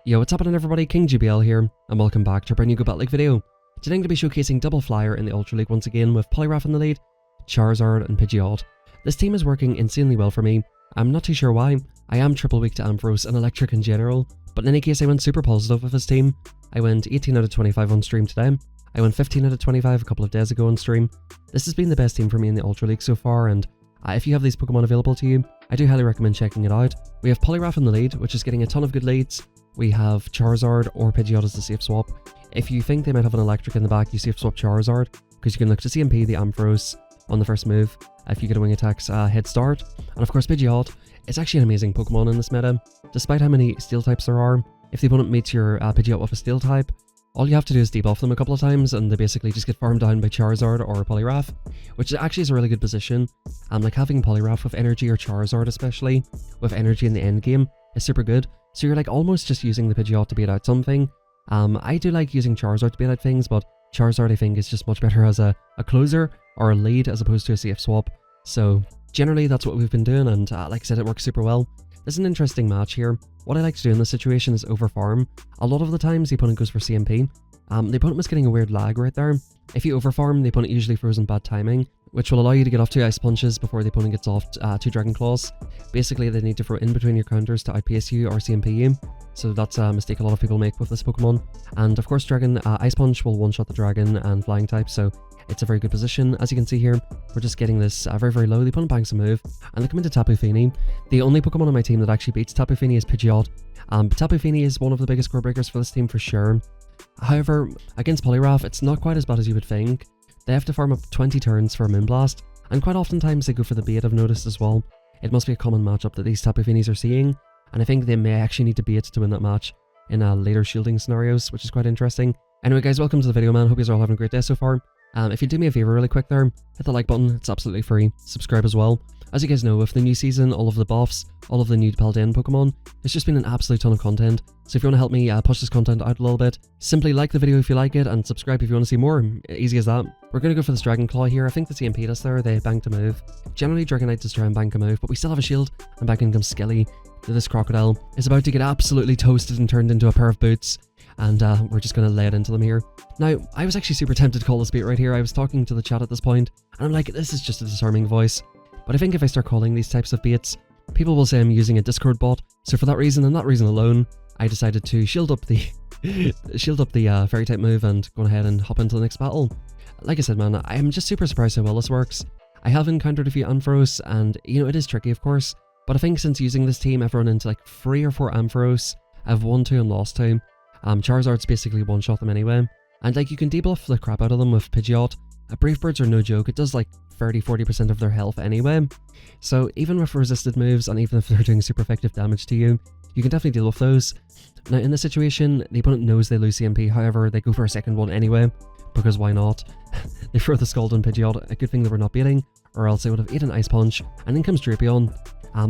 Yo, what's happening everybody, King GBL here, and welcome back to a brand new Go Bat League video. Today I'm going to be showcasing Double Flyer in the Ultra League once again with Poliwrath in the lead, Charizard and Pidgeot. This team is working insanely well for me. I'm not too sure why. I am triple weak to Ampharos and Electric in general, but in any case I went super positive with this team. I went 18 out of 25 on stream today. I went 15 out of 25 a couple of days ago on stream. This has been the best team for me in the Ultra League so far, and if you have these Pokemon available to you, I do highly recommend checking it out. We have Poliwrath in the lead, which is getting a ton of good leads. We have Charizard or Pidgeot as the safe swap. If you think they might have an Electric in the back, you safe swap Charizard, because you can look to CMP the Ampharos on the first move if you get a Wing Attack's head start. And of course Pidgeot, it's actually an amazing Pokemon in this meta. Despite how many Steel types there are, if the opponent meets your Pidgeot with a Steel type, all you have to do is debuff them a couple of times and they basically just get farmed down by Charizard or Poliwrath, which actually is a really good position. Like having Poliwrath with Energy or Charizard especially, with Energy in the end game, is super good. So you're like almost just using the Pidgeot to bait out something. I do like using Charizard to bait out things, but Charizard I think is just much better as a closer or a lead as opposed to a safe swap. So generally that's what we've been doing, and like I said, it works super well. This is an interesting match here. What I like to do in this situation is overfarm. A lot of the times the opponent goes for CMP. The opponent was getting a weird lag right there. If you overfarm, the opponent usually throws in bad timing, which will allow you to get off 2 Ice Punches before the opponent gets off 2 Dragon Claws. Basically, they need to throw in between your counters to outpace you or CMP you. So that's a mistake a lot of people make with this Pokemon. And of course, Ice Punch will one-shot the Dragon and Flying type, so it's a very good position. As you can see here, we're just getting this very, very low. The opponent banks a move, and they come into Tapu Fini. The only Pokemon on my team that actually beats Tapu Fini is Pidgeot. Tapu Fini is one of the biggest core breakers for this team for sure. However, against Poliwrath, it's not quite as bad as you would think. They have to farm up 20 turns for a Moonblast, and quite oftentimes they go for the bait, I've noticed as well. It must be a common matchup that these Tapu Finis are seeing, and I think they may actually need to bait to win that match in later shielding scenarios, which is quite interesting. Anyway guys, welcome to the video man, hope you are all having a great day so far. If you do me a favour really quick there, hit the like button, it's absolutely free. Subscribe as well. As you guys know, with the new season, all of the buffs, all of the new Paldean Pokemon, it's just been an absolute ton of content. So if you want to help me push this content out a little bit, simply like the video if you like it, and subscribe if you want to see more. Easy as that. We're going to go for this Dragon Claw here. I think the CMP us there, they banked a move. Generally Dragonite does try and bank a move, but we still have a shield, and back in comes Skelly. This Crocodile is about to get absolutely toasted and turned into a pair of boots. And we're just going to lay it into them here. Now, I was actually super tempted to call this bait right here. I was talking to the chat at this point, and I'm like, this is just a disarming voice. But I think if I start calling these types of baits, people will say I'm using a Discord bot. So for that reason and that reason alone, I decided to shield up the Fairy type move and go ahead and hop into the next battle. Like I said, man, I am just super surprised how well this works. I have encountered a few Ampharos, and you know, it is tricky of course, but I think since using this team, I've run into like 3 or 4 Ampharos. I've won 2 and lost 2. Charizard's basically one-shot them anyway, and like you can debuff the crap out of them with Pidgeot. Brave Birds are no joke, it does like 30-40% of their health anyway, so even with resisted moves and even if they're doing super effective damage to you, you can definitely deal with those. Now in this situation, the opponent knows they lose CMP, however they go for a second one anyway, because why not? They throw the Scald on Pidgeot, a good thing they were not baiting, or else they would have eaten Ice Punch, and in comes Drapion.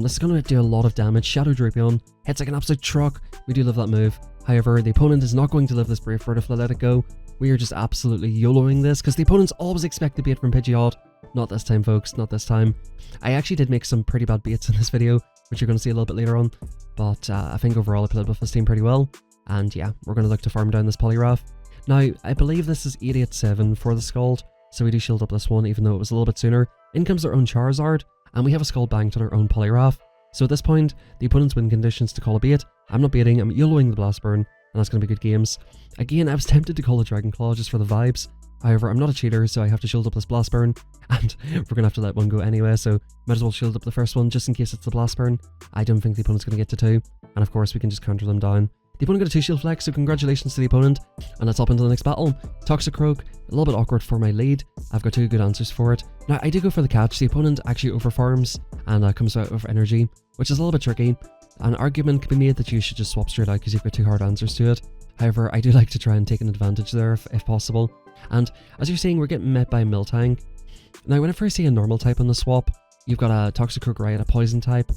This is going to do a lot of damage. Shadow Drapion hits like an absolute truck. We do love that move. However, the opponent is not going to live this Brave Bird if they let it go. We are just absolutely YOLOing this, because the opponents always expect to bait from Pidgeot. Not this time, folks, not this time. I actually did make some pretty bad baits in this video, which you're going to see a little bit later on, but I think overall I played with this team pretty well, and yeah, we're going to look to farm down this Poliwrath. Now, I believe this is 887 for the Scald, so we do shield up this one, even though it was a little bit sooner. In comes our own Charizard, and we have a Scald banked on our own Poliwrath. So at this point, the opponent's win conditions to call a bait. I'm not baiting, I'm YOLOing the Blast Burn, and that's going to be good games. Again, I was tempted to call a Dragon Claw just for the vibes. However, I'm not a cheater, so I have to shield up this Blast Burn, and we're going to have to let one go anyway, so might as well shield up the first one just in case it's the Blast Burn. I don't think the opponent's going to get to 2, and of course we can just counter them down. The opponent got a 2 shield flex, so congratulations to the opponent, and let's hop into the next battle. Toxicroak, a little bit awkward for my lead. I've got 2 good answers for it. Now, I do go for the catch. The opponent actually overfarms and comes out with energy, which is a little bit tricky. An argument could be made that you should just swap straight out because you've got 2 hard answers to it. However, I do like to try and take an advantage there if possible. And as you're seeing, we're getting met by Miltank. Now, whenever I see a normal type on the swap, you've got a Toxicroak right, a poison type.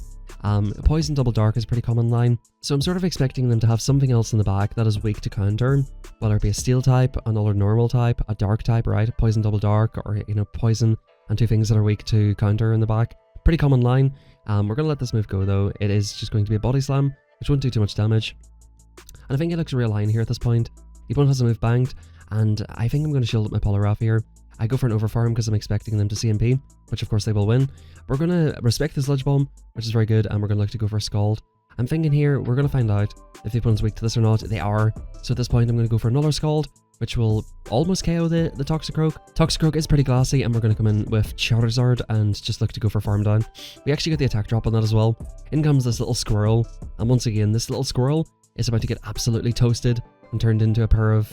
Poison Double Dark is a pretty common line, so I'm sort of expecting them to have something else in the back that is weak to counter, whether it be a Steel type, another normal type, a Dark type, right? Poison Double Dark, or you know, Poison and 2 things that are weak to counter in the back. Pretty common line. We're going to let this move go though. It is just going to be a Body Slam, which won't do too much damage. And I think it looks a real line here at this point. The opponent has a move banked, and I think I'm going to shield up my Poliwrath here. I go for an overfarm because I'm expecting them to CMP, which of course they will win. We're going to respect the Sludge Bomb, which is very good, and we're going to look to go for a Scald. I'm thinking here, we're going to find out if the opponent's weak to this or not. They are. So at this point, I'm going to go for another Scald, which will almost KO the Toxicroak. Toxicroak is pretty glassy, and we're going to come in with Charizard and just look to go for farm down. We actually get the attack drop on that as well. In comes this little squirrel, and once again, this little squirrel is about to get absolutely toasted and turned into a pair of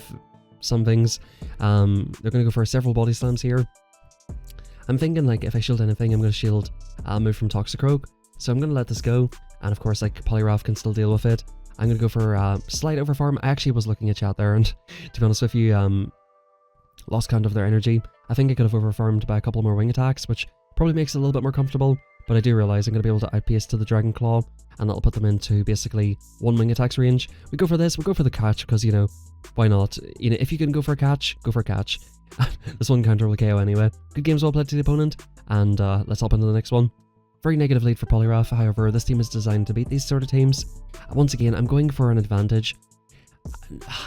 somethings. They're going to go for several body slams here. I'm thinking, like, if I shield anything, I'm going to shield a move from Toxicroak. So I'm going to let this go, and of course, like, Poliwrath can still deal with it. I'm going to go for a slight overfarm. I actually was looking at chat there, and to be honest with you, lost count of their energy. I think I could have overfarmed by a couple more wing attacks, which probably makes it a little bit more comfortable, but I do realise I'm going to be able to outpace to the Dragon Claw, and that'll put them into basically 1 wing attacks range. We go for this, we'll go for the catch, because, you know, why not? You know, if you can go for a catch, go for a catch. This one counter will KO anyway. Good games well played to the opponent, and let's hop into the next one. Very negative lead for Poliwrath, however, this team is designed to beat these sort of teams. Once again, I'm going for an advantage.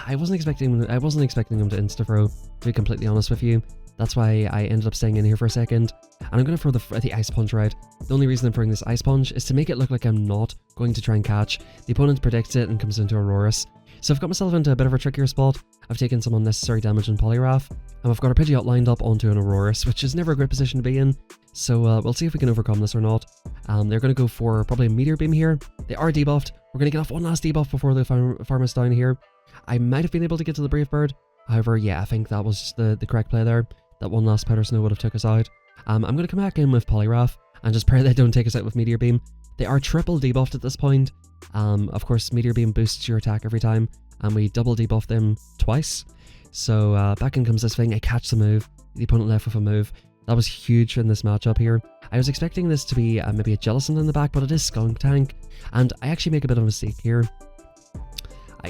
I wasn't expecting them to insta-throw, to be completely honest with you. That's why I ended up staying in here for a second. And I'm going to throw the Ice Punch right. The only reason I'm throwing this Ice Punch is to make it look like I'm not going to try and catch. The opponent predicts it and comes into Aurorus. So I've got myself into a bit of a trickier spot. I've taken some unnecessary damage in Poliwrath, and I've got a Pidgeot lined up onto an Aurorus, which is never a great position to be in. So we'll see if we can overcome this or not. They're going to go for probably a Meteor Beam here. They are debuffed. We're going to get off one last debuff before they farm us down here. I might have been able to get to the Brave Bird. However, yeah, I think that was the correct play there. That one last Powder Snow would have took us out. I'm going to come back in with Poliwrath and just pray they don't take us out with Meteor Beam. They are triple debuffed at this point. Of course, Meteor Beam boosts your attack every time, and we double debuff them twice. So back in comes this thing. I catch the move. The opponent left with a move. That was huge in this matchup here. I was expecting this to be maybe a Jellicent in the back, but it is Skuntank, and I actually make a bit of a mistake here.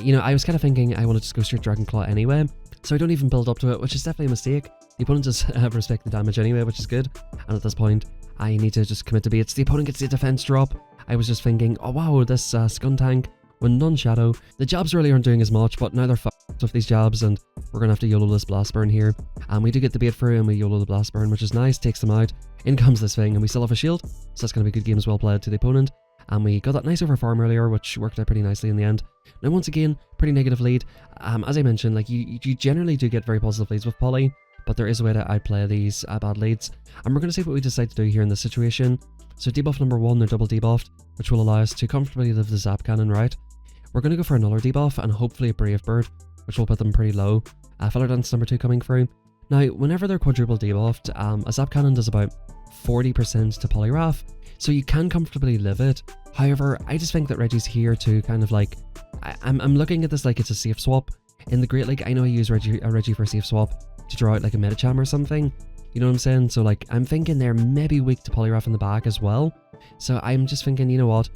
You know, I was kind of thinking I wanted to just go straight Dragon Claw anyway, so I don't even build up to it, which is definitely a mistake. The opponent does respect the damage anyway, which is good, and at this point, I need to just commit to beats. The opponent gets the defense drop. I was just thinking, oh wow, this Skuntank with non-shadow. The jabs really aren't doing as much, but now they're fucked with these jabs, and we're going to have to YOLO this Blast Burn here. And we do get the bait through, and we YOLO the Blast Burn, which is nice, takes them out. In comes this thing, and we still have a shield, so that's going to be good games well played to the opponent. And we got that nice overfarm earlier, which worked out pretty nicely in the end. Now once again, pretty negative lead. As I mentioned, like you generally do get very positive leads with Poly, but there is a way to outplay these bad leads. And we're going to see what we decide to do here in this situation. So debuff number 1, they're double debuffed, which will allow us to comfortably live the Zap Cannon right. We're going to go for another debuff and hopefully a Brave Bird, which will put them pretty low. Feather Dance number 2 coming through. Now, whenever they're quadruple debuffed, a Zap Cannon does about 40% to Poliwrath, so you can comfortably live it. However, I just think that Reggie's here to kind of like, I'm looking at this like it's a safe swap. In the Great League, I know I use Reggie for a safe swap to draw out like a Medicham or something. You know what I'm saying? So like, I'm thinking they're maybe weak to Poliwrath in the back as well. So I'm just thinking, you know what?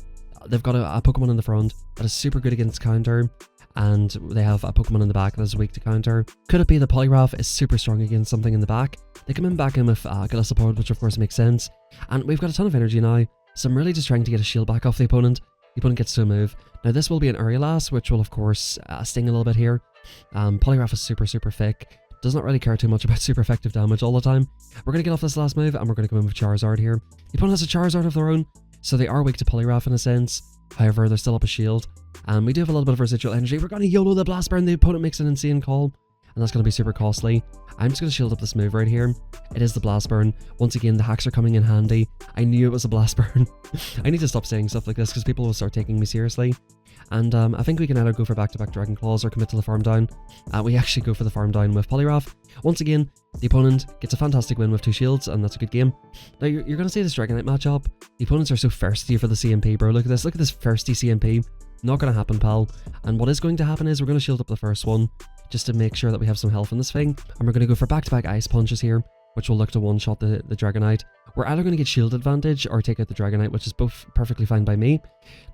They've got a Pokemon in the front that is super good against counter, and they have a Pokemon in the back that is weak to counter. Could it be the Poliwrath is super strong against something in the back? They come back in with Gallissapod, which of course makes sense. And we've got a ton of energy now, so I'm really just trying to get a shield back off the opponent. The opponent gets to a move. Now this will be an Aurorus, which will of course sting a little bit here. Poliwrath is super thick. Does not really care too much about super effective damage all the time. We're going to get off this last move, and we're going to come in with Charizard here. The opponent has a Charizard of their own, so they are weak to Poliwrath in a sense. However, they're still up a shield. And we do have a little bit of residual energy. We're going to YOLO the Blast Burn. The opponent makes an insane call, and that's going to be super costly. I'm just going to shield up this move right here. It is the Blast Burn. Once again, the hacks are coming in handy. I knew it was a Blast Burn. I need to stop saying stuff like this because people will start taking me seriously. And I think we can either go for back-to-back Dragon Claws or commit to the farm down. We actually go for the farm down with Poliwrath. Once again, the opponent gets a fantastic win with 2 shields, and that's a good game. Now, you're going to see this Dragonite matchup. The opponents are so thirsty for the CMP, bro. Look at this. Look at this thirsty CMP. Not going to happen, pal. And what is going to happen is we're going to shield up the first one just to make sure that we have some health in this thing. And we're going to go for back-to-back Ice Punches here, which will look to one-shot the Dragonite. We're either going to get shield advantage or take out the Dragonite, which is both perfectly fine by me.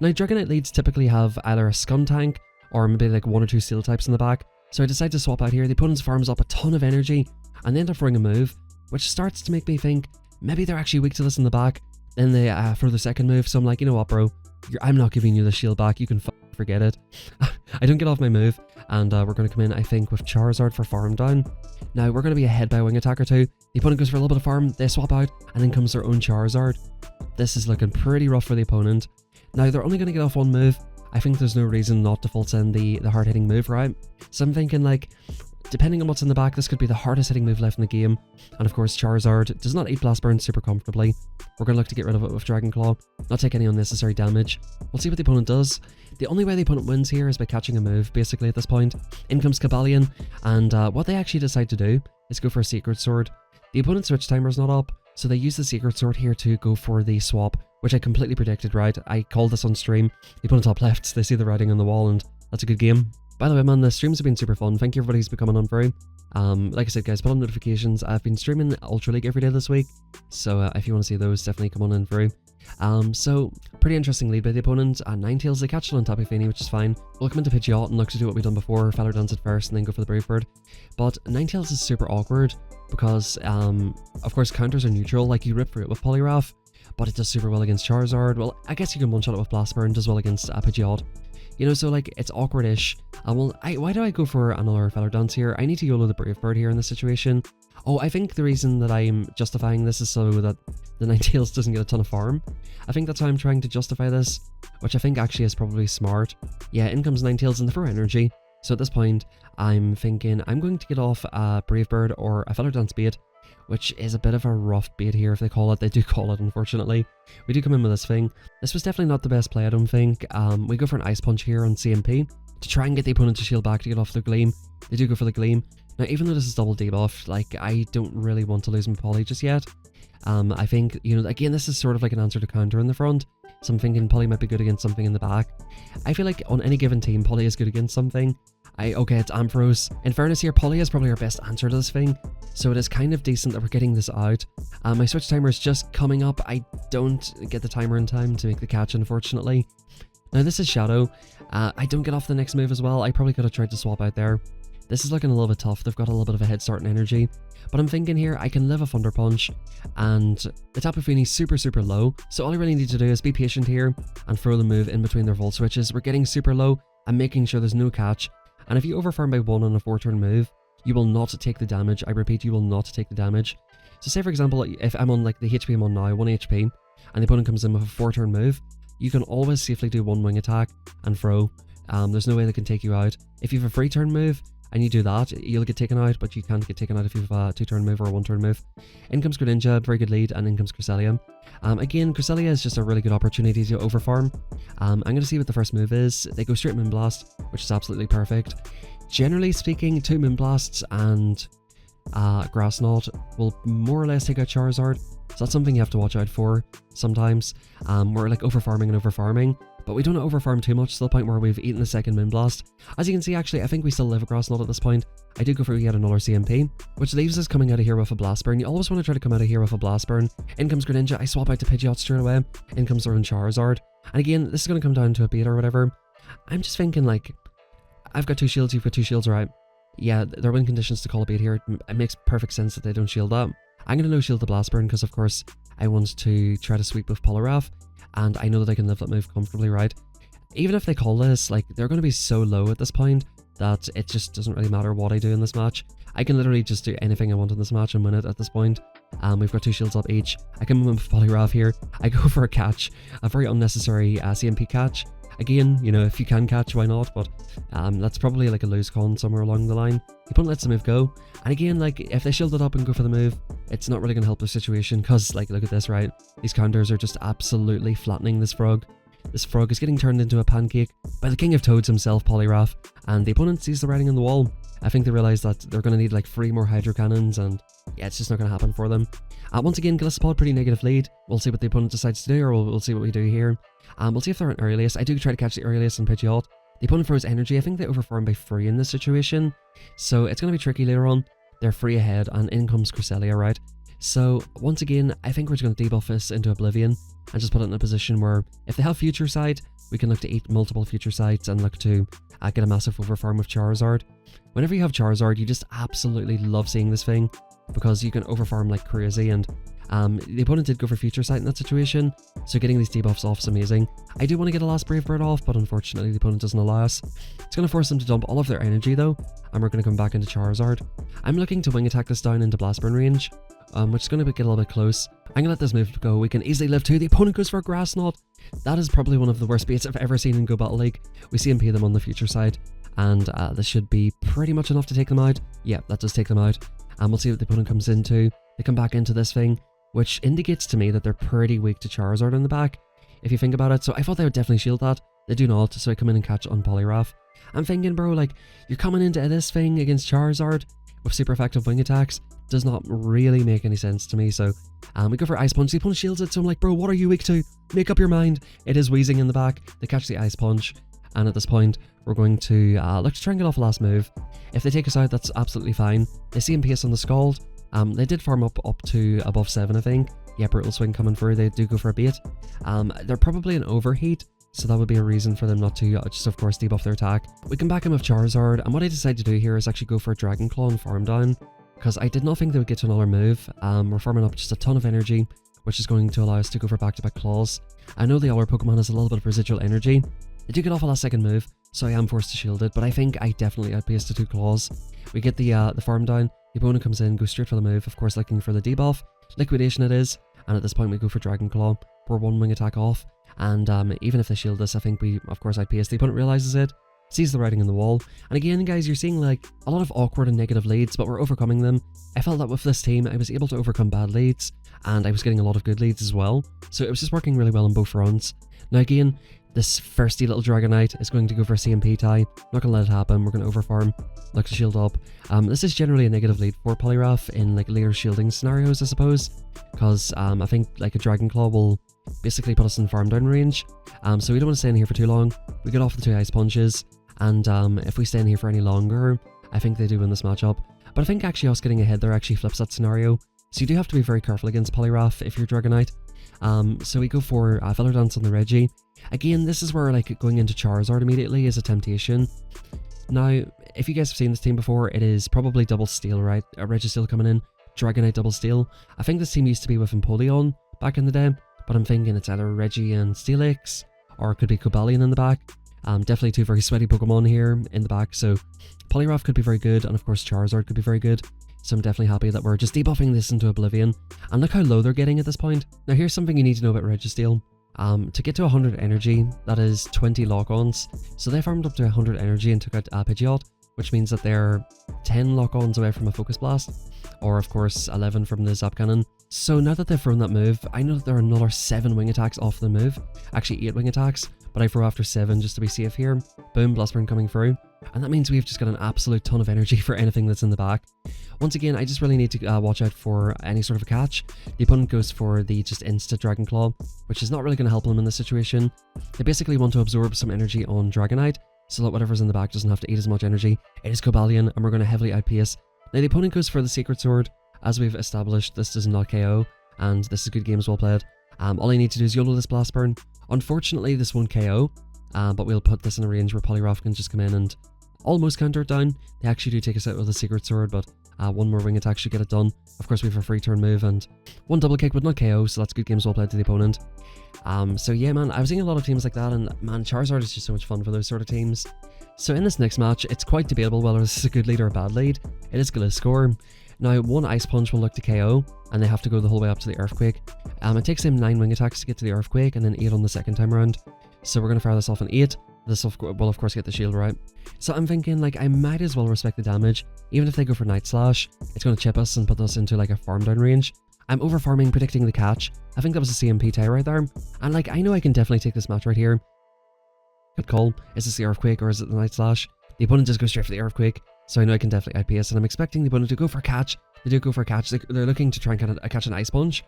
Now, Dragonite leads typically have either a Skuntank or maybe like 1 or 2 Steel types in the back. So I decide to swap out here. The opponent farms up a ton of energy and they end up throwing a move, which starts to make me think maybe they're actually weak to this in the back. Then they throw the second move, so I'm like, you know what, bro? I'm not giving you the shield back, you can forget it. I don't get off my move, and we're going to come in, I think, with Charizard for farm down. Now, we're going to be ahead by a wing attack or two. The opponent goes for a little bit of farm, they swap out, and then comes their own Charizard. This is looking pretty rough for the opponent. Now, they're only going to get off one move. I think there's no reason not to full send the hard-hitting move, right? So I'm thinking, like, depending on what's in the back, this could be the hardest hitting move left in the game. And of course, Charizard does not eat Blast Burn super comfortably. We're going to look to get rid of it with Dragon Claw, not take any unnecessary damage. We'll see what the opponent does. The only way the opponent wins here is by catching a move, basically, at this point. In comes Cobalion, and what they actually decide to do is go for a Secret Sword. The opponent's switch timer is not up, so they use the Secret Sword here to go for the swap, which I completely predicted, right? I called this on stream. The opponent top left, they see the writing on the wall, and that's a good game. By the way, man, the streams have been super fun. Thank you everybody who's been coming on through. Like I said, guys, put on notifications. I've been streaming Ultra League every day this week, so if you want to see those, definitely come on in through. So, pretty interesting lead by the opponent. Ninetales, they catch it on Tapu Fini, which is fine. We'll come into Pidgeot and look to do what we've done before, Feather Dance at first, and then go for the Brave Bird. But Ninetales is super awkward, because, of course, counters are neutral, like you rip through it with Poliwrath, but it does super well against Charizard. Well, I guess you can one-shot it with Blast Burn, does well against Pidgeot. You know, so like, it's awkward-ish. Why do I go for another Feather Dance here? I need to YOLO the Brave Bird here in this situation. Oh, I think the reason that I'm justifying this is so that the Ninetales doesn't get a ton of farm. I think that's how I'm trying to justify this, which I think actually is probably smart. Yeah, in comes Ninetales and the throw energy. So at this point, I'm thinking I'm going to get off a Brave Bird or a Feather Dance bait, which is a bit of a rough bait here if they call it. They do call it, unfortunately. We do come in with this thing. This was definitely not the best play, I don't think. We go for an Ice Punch here on CMP to try and get the opponent to shield back to get off the Gleam. They do go for the Gleam. Now, even though this is double debuff, like, I don't really want to lose my Poly just yet. I think, you know, again, this is sort of like an answer to counter in the front. So I'm thinking Poly might be good against something in the back. I feel like on any given team, Poly is good against something. Okay, it's Ampharos. In fairness here, Poly is probably our best answer to this thing, so it is kind of decent that we're getting this out. My switch timer is just coming up. I don't get the timer in time to make the catch, unfortunately. Now this is Shadow. I don't get off the next move as well. I probably could have tried to swap out there. This is looking a little bit tough. They've got a little bit of a head start in energy. But I'm thinking here, I can live a Thunder Punch, and the Tapu Fini's super, super low. So all I really need to do is be patient here and throw the move in between their Volt Switches. We're getting super low and making sure there's no catch. And if you overfarm by 1 on a 4-turn move, you will not take the damage. I repeat, you will not take the damage. So say for example, if I'm on like the HP I'm on now, 1 HP, and the opponent comes in with a 4-turn move, you can always safely do 1 wing attack and throw. There's no way they can take you out. If you have a 3-turn move, and you do that, you'll get taken out, but you can't get taken out if you have a 2-turn move or a 1-turn move. In comes Greninja, very good lead, and in comes Cresselia. Again, Cresselia is just a really good opportunity to overfarm. I'm going to see what the first move is. They go straight Moonblast, which is absolutely perfect. Generally speaking, 2 Moonblasts and Grass Knot will more or less take out Charizard, so that's something you have to watch out for sometimes. We're like overfarming and overfarming, but we don't overfarm too much to the point where we've eaten the second Moonblast. As you can see, actually, I think we still live a Grass Knot at this point. I do go for yet another CMP, which leaves us coming out of here with a Blast Burn. You always want to try to come out of here with a Blast Burn. In comes Greninja, I swap out to Pidgeot straight away. In comes their own Charizard. And again, this is going to come down to a bait or whatever. I'm just thinking, like, I've got 2 shields, you've got 2 shields, right? Yeah, there are win conditions to call a bait here. It makes perfect sense that they don't shield up. I'm going to no shield the Blast Burn because, of course, I want to try to sweep with Poliwrath, and I know that I can live that move comfortably, right? Even if they call this, like, they're going to be so low at this point that it just doesn't really matter what I do in this match. I can literally just do anything I want in this match and win it at this point. We've got 2 shields up each. I can move with Poliwrath here. I go for a catch, a very unnecessary CMP catch. Again, you know, if you can catch, why not? But that's probably like a lose con somewhere along the line. The opponent lets the move go. And again, like, if they shield it up and go for the move, it's not really going to help the situation because, like, look at this, right? These counters are just absolutely flattening this frog. This frog is getting turned into a pancake by the King of Toads himself, Poliwrath, and the opponent sees the writing on the wall. I think they realize that they're going to need like 3 more Hydro Cannons, and yeah, it's just not going to happen for them. Once again, Gliscopod, pretty negative lead. We'll see what the opponent decides to do, or we'll see what we do here. We'll see if they're an Aurorus. I do try to catch the Aurorus and Pidgeot. The opponent throws energy. I think they overfarm by 3 in this situation, so it's going to be tricky later on. They're 3 ahead, and in comes Cresselia, right? So once again, I think we're just going to debuff this into Oblivion and just put it in a position where if they have Future Sight, we can look to eat multiple Future Sights and look to get a massive overfarm with Charizard. Whenever you have Charizard, you just absolutely love seeing this thing because you can overfarm like crazy, and The opponent did go for Future Sight in that situation, so getting these debuffs off is amazing. I do want to get a last Brave Bird off, but unfortunately the opponent doesn't allow us. It's going to force them to dump all of their energy though, and we're going to come back into Charizard. I'm looking to Wing Attack this down into Blast Burn range, which is going to get a little bit close. I'm going to let this move go. We can easily live 2. The opponent goes for a Grass Knot. That is probably one of the worst baits I've ever seen in Go Battle League. We CMP them on the Future Side, and this should be pretty much enough to take them out. Yeah, that does take them out. And we'll see what the opponent comes into. They come back into this thing, which indicates to me that they're pretty weak to Charizard in the back, if you think about it. So I thought they would definitely shield that. They do not, so I come in and catch on Poliwrath. I'm thinking, bro, like, you're coming into this thing against Charizard with super effective wing attacks. Does not really make any sense to me. So we go for Ice Punch. The opponent shields it, so I'm like, bro, what are you weak to? Make up your mind. It is Weezing in the back. They catch the Ice Punch, and at this point, we're going to look to try and get off the last move. If they take us out, that's absolutely fine. They CMP us on the Scald. They did farm up to above 7, I think. Yeah, Brutal Swing coming through. They do go for a bait. They're probably an overheat, so that would be a reason for them not to just, of course, debuff their attack. We come back in with Charizard, and what I decided to do here is actually go for a Dragon Claw and farm down, because I did not think they would get to another move. We're farming up just a ton of energy, which is going to allow us to go for back-to-back claws. I know the other Pokemon has a little bit of residual energy. They do get off a last second move, so I am forced to shield it, but I think I definitely outpaced the 2 claws. We get the farm down. The opponent comes in, goes straight for the move, of course looking for the debuff. Liquidation it is, and at this point we go for Dragon Claw. We're 1 wing attack off, and even if they shield us, I think we, of course, outpace. The opponent realizes it, sees the writing on the wall, and again, guys, you're seeing like a lot of awkward and negative leads, but we're overcoming them. I felt that with this team, I was able to overcome bad leads, and I was getting a lot of good leads as well, so it was just working really well on both fronts. Now again, this thirsty little Dragonite is going to go for a CMP tie. Not going to let it happen. We're going to overfarm. Look to shield up. This is generally a negative lead for Poliwrath in like later shielding scenarios, I suppose, because I think like a Dragon Claw will basically put us in farm down range. So we don't want to stay in here for too long. We get off the 2 Ice Punches, and if we stay in here for any longer, I think they do win this matchup. But I think actually us getting ahead there actually flips that scenario. So you do have to be very careful against Poliwrath if you're Dragonite. So we go for Feather Dance on the Reggie. Again, this is where like going into Charizard immediately is a temptation. Now, if you guys have seen this team before, it is probably double Steel, right? A Registeel coming in, Dragonite double Steel. I think this team used to be with Empoleon back in the day, but I'm thinking it's either Reggie and Steelix, or it could be Cobalion in the back. Definitely 2 very sweaty Pokemon here in the back, so Poliwrath could be very good, and of course Charizard could be very good. So I'm definitely happy that we're just debuffing this into oblivion. And look how low they're getting at this point. Now here's something you need to know about Registeel. To get to 100 energy, that is 20 lock-ons. So they farmed up to 100 energy and took out Pidgeot, which means that they're 10 lock-ons away from a Focus Blast, or of course 11 from the Zap Cannon. So now that they've thrown that move, I know that there are another 7 wing attacks off the move. Actually 8 wing attacks, but I throw after 7 just to be safe here. Boom, Blast Burn coming through. And that means we've just got an absolute ton of energy for anything that's in the back. Once again, I just really need to watch out for any sort of a catch. The opponent goes for the just instant Dragon Claw, which is not really going to help them in this situation. They basically want to absorb some energy on Dragonite, so that whatever's in the back doesn't have to eat as much energy. It is Cobalion, and we're going to heavily outpace. Now the opponent goes for the Sacred Sword. As we've established, this does not KO, and this is good games well played. All I need to do is YOLO this Blast Burn. Unfortunately, this won't KO, but we'll put this in a range where Poliwrath can just come in and almost counter it down. They actually do take us out with a Secret Sword, but 1 more wing attack should get it done. Of course, we have a free turn move, and 1 double kick would not KO, so that's good games well played to the opponent. So yeah, man, I was seeing a lot of teams like that, and man, Charizard is just so much fun for those sort of teams. So in this next match, it's quite debatable whether this is a good lead or a bad lead. It is going to score. Now, 1 Ice Punch will look to KO, and they have to go the whole way up to the Earthquake. It takes them 9 wing attacks to get to the Earthquake, and then 8 on the second time around. So we're going to fire this off on 8. This will of course get the shield right. So I'm thinking like I might as well respect the damage. Even if they go for Night Slash, it's going to chip us and put us into like a farm down range. I'm over farming, predicting the catch. I think that was a CMP tie right there. And like I know I can definitely take this match right here. Good call. Is this the Earthquake or is it the Night Slash? The opponent just goes straight for the Earthquake. So I know I can definitely outpace, and I'm expecting the opponent to go for a catch. They do go for a catch. They're looking to try and catch an Ice Punch.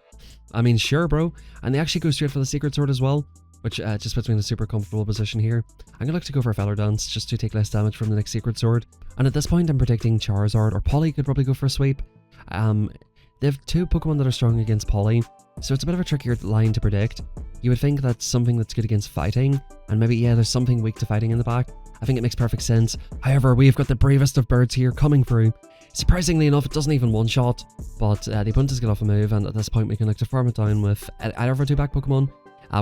I mean, sure, bro. And they actually go straight for the Secret Sword as well, which just puts me in a super comfortable position here. I'm going to look to go for a Feather Dance just to take less damage from the next Secret Sword. And at this point, I'm predicting Charizard or Poly could probably go for a sweep. They have 2 Pokemon that are strong against Poly, so it's a bit of a trickier line to predict. You would think that's something that's good against fighting, and maybe, yeah, there's something weak to fighting in the back. I think it makes perfect sense. However, we've got the bravest of birds here coming through. Surprisingly enough, it doesn't even one-shot, but the opponent does get off a move, and at this point we can look to farm it down with either of our 2 back Pokemon.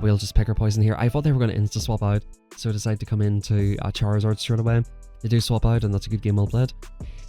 We'll just pick our poison here. I thought they were going to insta-swap out, so I decided to come into Charizard straight away. They do swap out, and that's a good game well played.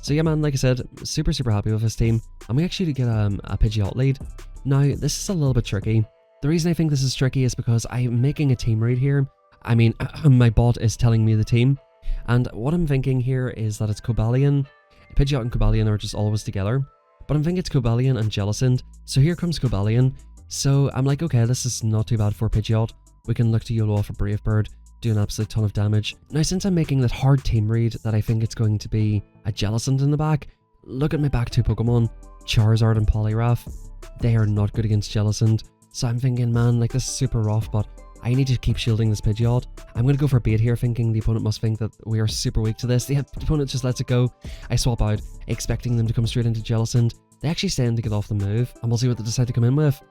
So yeah, man, like I said, super happy with this team, and we actually get a Pidgeot lead. Now, this is a little bit tricky. The reason I think this is tricky is because I'm making a team read here. I mean, my bot is telling me the team, and what I'm thinking here is that it's Cobalion. Pidgeot and Cobalion are just always together, but I'm thinking it's Cobalion and Jellicent. So here comes Cobalion. So I'm like, okay, this is not too bad for Pidgeot. We can look to YOLO off a Brave Bird, do an absolute ton of damage. Now, since I'm making that hard team read that I think it's going to be a Jellicent in the back, look at my back 2 Pokemon, Charizard and Poliwrath. They are not good against Jellicent. So I'm thinking, man, like, this is super rough, but I need to keep shielding this Pidgeot. I'm going to go for bait here, thinking the opponent must think that we are super weak to this. The opponent just lets it go. I swap out, expecting them to come straight into Jellicent. They actually stand to get off the move, and we'll see what they decide to come in with.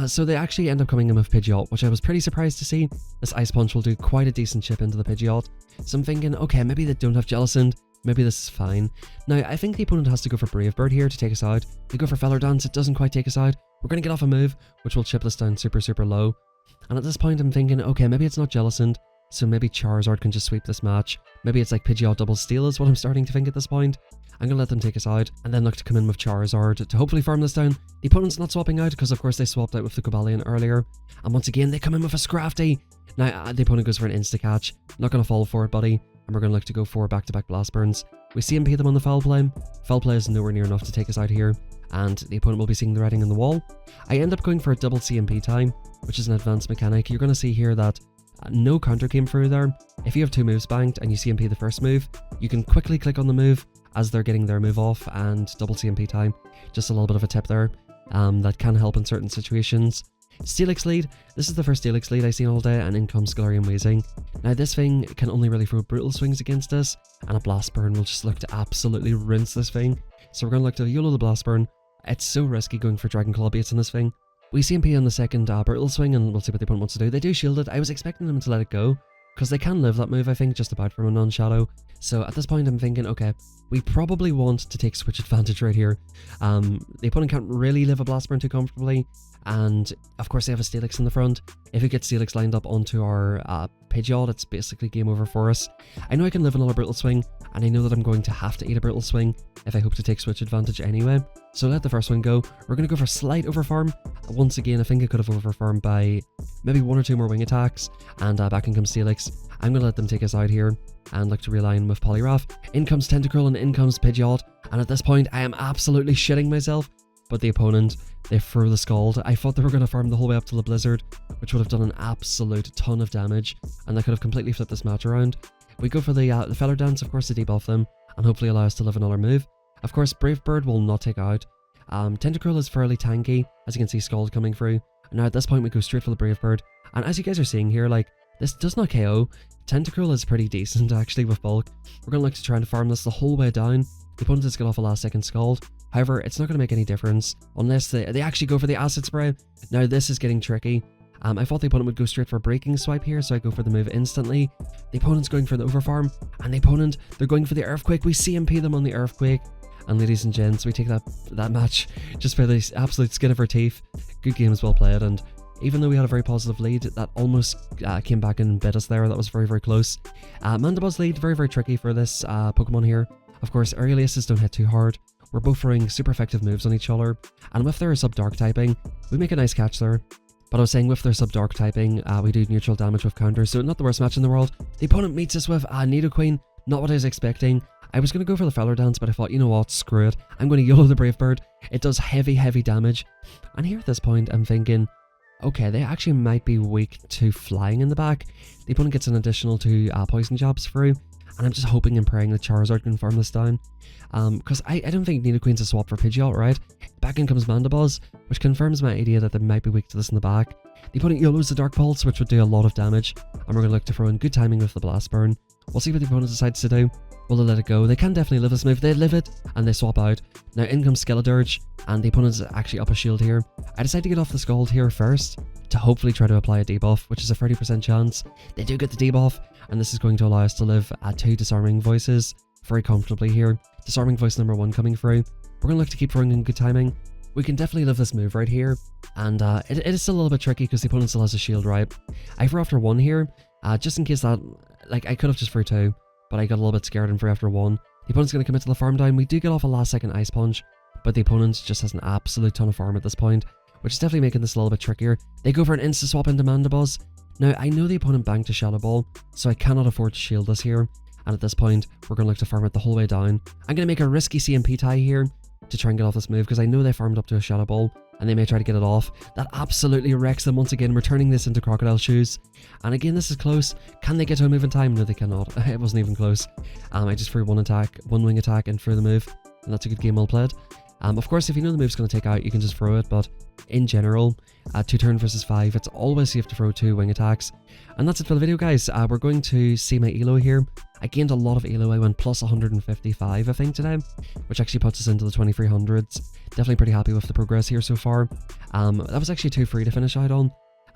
So they actually end up coming in with Pidgeot, which I was pretty surprised to see. This Ice Punch will do quite a decent chip into the Pidgeot. So I'm thinking, okay, maybe they don't have Jellicent. Maybe this is fine. Now, I think the opponent has to go for Brave Bird here to take us out. They go for Feather Dance, it doesn't quite take us out. We're going to get off a move, which will chip this down super low. And at this point, I'm thinking, okay, maybe it's not Jellicent, so maybe Charizard can just sweep this match. Maybe it's like Pidgeot double steal is what I'm starting to think at this point. I'm going to let them take us out, and then look to come in with Charizard to hopefully farm this down. The opponent's not swapping out, because of course they swapped out with the Cobalion earlier. And once again, they come in with a Scrafty. Now, the opponent goes for an insta-catch. Not going to fall for it, buddy. And we're going to look to go for back-to-back Blast Burns. We CMP them on the Foul Play. Foul Play is nowhere near enough to take us out here, and the opponent will be seeing the writing on the wall. I end up going for a double CMP time, which is an advanced mechanic. You're going to see here that no counter came through there. If you have 2 moves banked and you CMP the first move, you can quickly click on the move as they're getting their move off and double CMP time. Just a little bit of a tip there that can help in certain situations. Steelix lead. This is the first Steelix lead I've seen all day, and in comes Sableye and Weezing. Now this thing can only really throw brutal swings against us, and a Blast Burn will just look to absolutely rinse this thing. So we're going to look to YOLO the Blast Burn. It's so risky going for Dragon Claw baits on this thing. We CMP on the second brutal swing, and we'll see what the opponent wants to do. They do shield it. I was expecting them to let it go, because they can live that move, I think, just about from a non-shadow. So at this point I'm thinking, okay, we probably want to take switch advantage right here. The opponent can't really live a Blast Burn too comfortably, and of course they have a Steelix in the front. If we get Steelix lined up onto our Pidgeot, it's basically game over for us. I know I can live another brutal swing, and I know that I'm going to have to eat a brutal swing if I hope to take switch advantage anyway. So let the first one go. We're going to go for slight overfarm. Once again, I think I could have overfarmed by maybe 1 or 2 more wing attacks, and back in comes Steelix. I'm going to let them take us out here and look to realign with Poliwrath. In comes Tentacruel and in comes Pidgeot, and at this point I am absolutely shitting myself. But the opponent, they threw the Scald. I thought they were going to farm the whole way up to the Blizzard, which would have done an absolute ton of damage, and that could have completely flipped this match around. We go for the Feather Dance, of course, to debuff them, and hopefully allow us to live another move. Of course, Brave Bird will not take out. Tentacruel is fairly tanky, as you can see Scald coming through. And now at this point we go straight for the Brave Bird, and as you guys are seeing here, like, this does not KO. Tentacruel is pretty decent actually with bulk. We're going to look to try and farm this the whole way down. The opponent does get off a last second Scald. However, it's not going to make any difference unless they actually go for the Acid Spray. Now this is getting tricky. I thought the opponent would go straight for a Breaking Swipe here, so I go for the move instantly. The opponent's going for the Overfarm, and the opponent, they're going for the Earthquake. We CMP them on the Earthquake. And ladies and gents, we take that match just by the absolute skin of our teeth. Good game as well played, and even though we had a very positive lead, that almost came back and bit us there. That was very close. Mandibuzz lead, very tricky for this Pokemon here. Of course, our aliases don't hit too hard. We're both throwing super effective moves on each other, and with their sub-dark typing, we make a nice catch there. But I was saying with their sub-dark typing, we do neutral damage with counters, so not the worst match in the world. The opponent meets us with Nidoqueen, not what I was expecting. I was going to go for the Feather Dance, but I thought, you know what, screw it. I'm going to YOLO the Brave Bird. It does heavy damage. And here at this point, I'm thinking, okay, they actually might be weak to flying in the back. The opponent gets an additional 2 poison jabs through, and I'm just hoping and praying that Charizard can farm this down. Because I don't think Nidoqueen's a swap for Pidgeot, right? Back in comes Mandibuzz, which confirms my idea that they might be weak to this in the back. The opponent YOLOs the Dark Pulse, which would do a lot of damage, and we're going to look to throw in good timing with the Blast Burn. We'll see what the opponent decides to do. Will they let it go? They can definitely live this move. They live it, and they swap out. Now in comes Skeledirge, and the opponent's actually up a shield here. I decide to get off the Scald here first, to hopefully try to apply a debuff, which is a 30% chance. They do get the debuff, and this is going to allow us to live 2 Disarming Voices. very comfortably here. Disarming Voice number 1 coming through. We're going to look to keep throwing in good timing. We can definitely live this move right here, and it is still a little bit tricky because the opponent still has a shield, right? I threw after 1 here, just in case that, like, I could have just threw 2, but I got a little bit scared and threw after 1. The opponent's going to commit to the farm down. We do get off a last second Ice Punch, but the opponent just has an absolute ton of farm at this point, which is definitely making this a little bit trickier. They go for an insta swap into Mandibuzz. Now, I know the opponent banked a Shadow Ball, so I cannot afford to shield this here, and at this point, we're going to look to farm it the whole way down. I'm going to make a risky CMP tie here to try and get off this move, because I know they farmed up to a Shadow Ball, and they may try to get it off. That absolutely wrecks them once again. We're turning this into Crocodile Shoes, and again, this is close. Can they get to a move in time? No, they cannot. It wasn't even close. I just threw one wing attack, and threw the move, and that's a good game well played. Of course, if you know the move's going to take out, you can just throw it, but in general, 2 turn versus 5, it's always safe to throw 2 wing attacks. And that's it for the video, guys. We're going to see my elo here. I gained a lot of elo. I went plus 155, I think, today, which actually puts us into the 2300s. Definitely pretty happy with the progress here so far. That was actually 2 free to finish out on.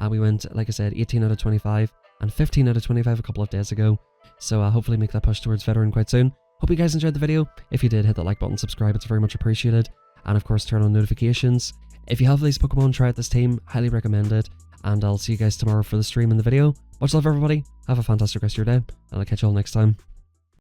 We went, like I said, 18 out of 25 and 15 out of 25 a couple of days ago. So hopefully make that push towards veteran quite soon. Hope you guys enjoyed the video. If you did, hit that like button, subscribe, it's very much appreciated. And of course, turn on notifications. If you have these Pokemon, try out this team, highly recommend it. And I'll see you guys tomorrow for the stream and the video. Much love, everybody. Have a fantastic rest of your day, and I'll catch you all next time.